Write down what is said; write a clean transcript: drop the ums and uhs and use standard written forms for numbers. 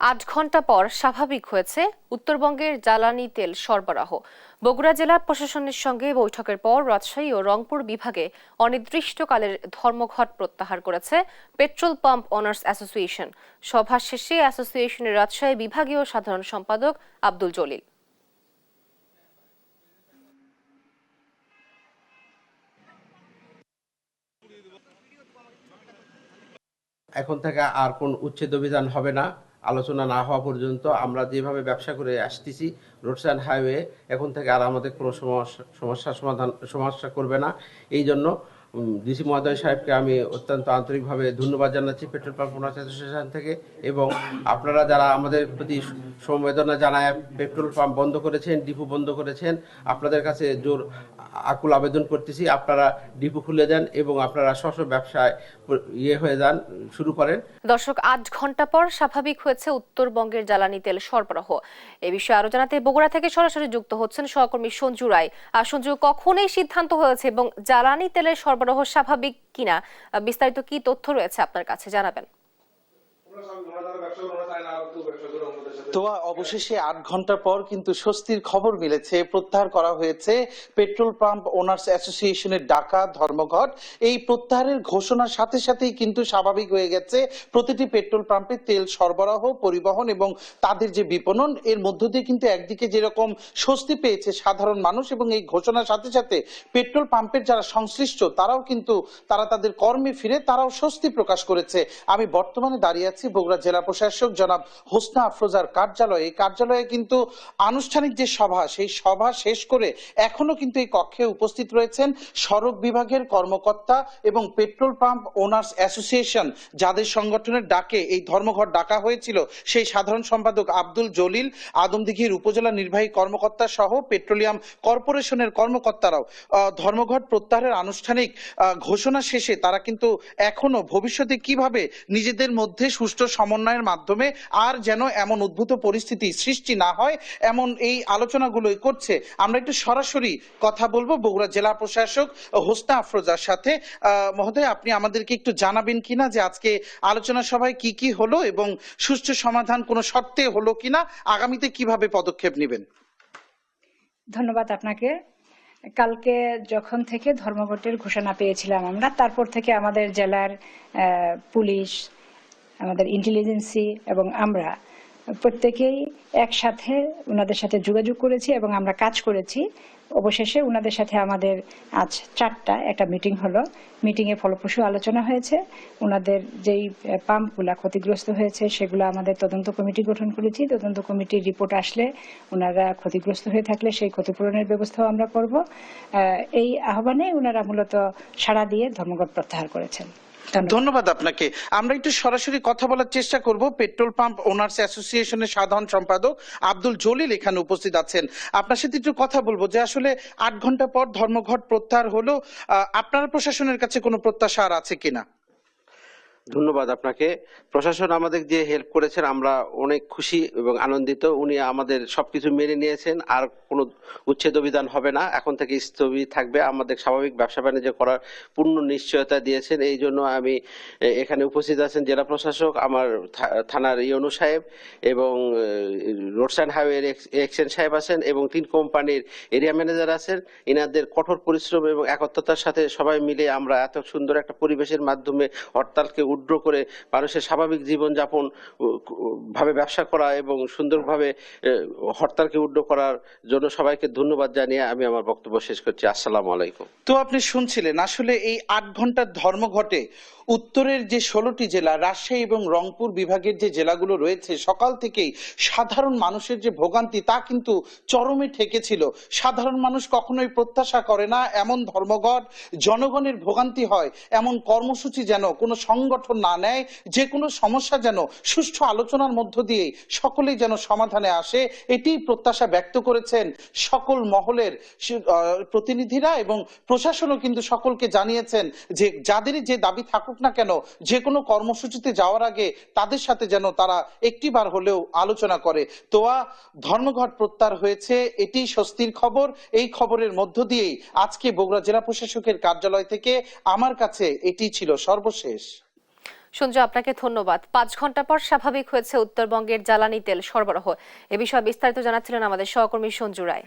৮ ঘণ্টা পর স্বাভাবিক হয়েছে উত্তরবঙ্গের জ্বালানি তেল সরবরাহ। বগুড়া জেলা প্রশাসনের সঙ্গে বৈঠকের পর রাজশাহী ও রংপুর বিভাগে অনির্দিষ্টকালের ধর্মঘট প্রত্যাহার করেছে পেট্রোল পাম্প ওনার্স অ্যাসোসিয়েশন। সভা শেষে অ্যাসোসিয়েশনের রাজশাহী বিভাগীয় সাধারণ সম্পাদক আব্দুল জলিল এখন থেকে আর কোন উচ্ছেদ অভিযান হবে না। আলোচনা না হওয়া পর্যন্ত আমরা যেভাবে ব্যবসা করে আসতেছি রোডস অ্যান্ড হাইওয়ে, এখন থেকে আর আমাদের কোনো সমস্যা করবে না। এই জন্য ডিসি মহোদয় সাহেবকে আমি অত্যন্ত আন্তরিকভাবে ধন্যবাদ জানাচ্ছি পেট্রোল পাম্প ওনার্স অ্যাসোসিয়েশন থেকে। এবং আপনারা যারা আমাদের প্রতি সমবেদনা জানায় পেট্রোল পাম্প বন্ধ করেছেন, ডিপো বন্ধ করেছেন, আপনাদের কাছে জোর আকুল আবেদন করতেছি, আপনারা ডিপো খুলে দেন এবং আপনারা স্ব ব্যবসায় হয়ে যান, শুরু করেন। দর্শক, ৮ ঘণ্টা পর স্বাভাবিক হয়েছে উত্তরবঙ্গের জ্বালানি তেল সরবরাহ। এ বিষয়ে আরো জানাতে বগুড়া থেকে সরাসরি যুক্ত হচ্ছেন সহকর্মী সঞ্জু রায়। সঞ্জু, কখন এই সিদ্ধান্ত হয়েছে এবং জ্বালানি তেলের সরবরাহ স্বাভাবিক কিনা বিস্তারিত কি তথ্য রয়েছে আপনার কাছে জানাবেন? তো অবশেষে ৮ ঘন্টা পর কিন্তু স্বস্তির খবর মিলেছে। প্রত্যাহার করা হয়েছে পেট্রোল পাম্প ওনার্স অ্যাসোসিয়েশনের ডাকা ধর্মঘট। এই প্রত্যাহারের ঘোষণার সাথে সাথেই কিন্তু স্বাভাবিক হয়ে গেছে প্রতিটি পেট্রোল পাম্পে তেল সরবরাহ, পরিবহন এবং তাদের যে বিপণন, এর মধ্য দিয়ে কিন্তু একদিকে যেরকম স্বস্তি পেয়েছে সাধারণ মানুষ, এবং এই ঘোষণার সাথে সাথে পেট্রোল পাম্পের যারা সংশ্লিষ্ট তারাও কিন্তু তাদের কর্মে ফিরে তারাও স্বস্তি প্রকাশ করেছে। আমি বর্তমানে দাঁড়িয়ে আছি বগুড়া জেলা প্রশাসক জনাব হোসনা আফরোজার কার্যালয়ে। কার্যালয়ে কিন্তু আনুষ্ঠানিক যে সভা, সেই সভা শেষ করে এখনো কিন্তু এই কক্ষে উপস্থিত রয়েছেন সড়ক বিভাগের কর্মকর্তা এবং পেট্রোল পাম্প ওনার্স অ্যাসোসিয়েশন, যাদের সংগঠনের ডাকে এই ধর্মঘট ডাকা হয়েছিল, সেই সাধারণ সম্পাদক আব্দুল জলিল, আদমদীঘির উপজেলা নির্বাহী কর্মকর্তা সহ পেট্রোলিয়াম কর্পোরেশনের কর্মকর্তারাও ধর্মঘট প্রত্যাহারের আনুষ্ঠানিক ঘোষণা শেষে তারা কিন্তু এখনো ভবিষ্যতে কিভাবে নিজেদের মধ্যে সুষ্ঠু সমন্বয়ের মাধ্যমে আর যেন এমন উদ্ভূত পরিস্থিতি সৃষ্টি না হয়, এমন এই আলোচনাগুলোই করছে। আমরা একটু সরাসরি কথা বলবো বগুড়া জেলা প্রশাসক হোসনা আফরোজার সাথে। মহোদয়, আপনি আমাদেরকে একটু জানাবেন কিনা যে আজকে আলোচনা সভায় কি কি হলো এবং সুষ্ঠু সমাধান কোনো শর্তে হলো কিনা, আগামীতে কিভাবে পদক্ষেপ নেবেন? ধন্যবাদ আপনাকে। কালকে যখন থেকে ধর্মঘটের ঘোষণা পেয়েছিলাম আমরা, তারপর থেকে আমাদের জেলার পুলিশ, আমাদের ইন্টেলিজেন্সি এবং আমরা প্রত্যেকেই একসাথে ওনাদের সাথে যোগাযোগ করেছি এবং আমরা কাজ করেছি। অবশেষে ওনাদের সাথে আমাদের আজ 4টা একটা মিটিং হলো। মিটিংয়ে ফলপ্রসূ আলোচনা হয়েছে। ওনাদের যেই পাম্পগুলা ক্ষতিগ্রস্ত হয়েছে সেগুলো আমাদের তদন্ত কমিটি গঠন করেছি। তদন্ত কমিটির রিপোর্ট আসলে ওনারা ক্ষতিগ্রস্ত হয়ে থাকলে সেই ক্ষতিপূরণের ব্যবস্থাও আমরা করব। এই আহ্বানে ওনারা মূলত সাড়া দিয়ে ধর্মঘট প্রত্যাহার করেছেন। ধন্যবাদ আপনাকে। আমরা একটু সরাসরি কথা বলার চেষ্টা করব। পেট্রোল পাম্প ওনার্স অ্যাসোসিয়েশনের সাধারণ সম্পাদক আব্দুল জলিল এখানে উপস্থিত আছেন। আপনার সাথে একটু কথা বলবো যে আসলে ৮ ঘন্টা পর ধর্মঘট প্রত্যাহার হলো, আপনার প্রশাসনের কাছে কোনো প্রত্যাশা আর আছে কিনা? ধন্যবাদ আপনাকে। প্রশাসন আমাদের যে হেল্প করেছেন আমরা অনেক খুশি এবং আনন্দিত। উনি আমাদের সবকিছু মেনে নিয়েছেন। আর কোনো উচ্ছেদ অভিযান হবে না, এখন থেকে স্থগিত থাকবে। আমাদের স্বাভাবিক ব্যবসা বাণিজ্য করার পূর্ণ নিশ্চয়তা দিয়েছেন। এই জন্য আমি এখানে উপস্থিত আছেন জেলা প্রশাসক, আমার থানার ইউনো সাহেব এবং রোডস অ্যান্ড হাইওয়ে এক্সচেঞ্জ সাহেব আছেন এবং 3 কোম্পানির এরিয়া ম্যানেজার আছেন। এনাদের কঠোর পরিশ্রম এবং একত্রতার সাথে সবাই মিলে আমরা এত সুন্দর একটা পরিবেশের মাধ্যমে হরতালকে উড্র করে মানুষের স্বাভাবিক জীবনযাপন ভাবে ব্যবসা করা এবং সুন্দরভাবে হরতালকে উড্র করার জন্য সবাইকে ধন্যবাদ জানিয়ে আমি আমার বক্তব্য শেষ করছি। আসসালামু আলাইকুম। তো আপনি শুনছিলেন আসলে এই ৮ ঘন্টার ধর্মঘটে উত্তরের যে 16টি জেলা, রাজশাহী এবং রংপুর বিভাগের যে জেলাগুলো রয়েছে, সকাল থেকেই সাধারণ মানুষের যে ভোগান্তি তা কিন্তু চরমে ঠেকেছিল। সাধারণ মানুষ কখনোই প্রত্যাশা করে না এমন ধর্মঘট, জনগণের ভোগান্তি হয় এমন কর্মসূচি যেন কোনো সংগঠন না নেয়, যে কোনো সমস্যা যেন সুষ্ঠু আলোচনার মধ্য দিয়ে সকলেই যেন সমাধানে আসে, এটি প্রত্যাশা ব্যক্ত করেছেন সকল মহলের প্রতিনিধিরা। এবং প্রশাসনও কিন্তু সকলকে জানিয়েছেন যে যাদেরই যে দাবি থাকুক না কেন, যে কোনো কর্মসূচিতে যাওয়ার আগে তাদের সাথে যেন তারা একটিবার হলেও আলোচনা করে। তোয়া ধর্মঘট প্রত্যাহার হয়েছে, এটি স্বস্তির খবর। এই খবরের মধ্য দিয়েই আজকে বগুড়া জেলা প্রশাসকের কার্যালয় থেকে আমার কাছে এটি ছিল সর্বশেষ। সঞ্জু, আপনাকে ধন্যবাদ। 5 ঘন্টা পর স্বাভাবিক হয়েছে উত্তরবঙ্গের জ্বালানি তেল সরবরাহ। এ বিষয়ে বিস্তারিত জানাচ্ছিলেন আমাদের সহকর্মী সঞ্জু রায়।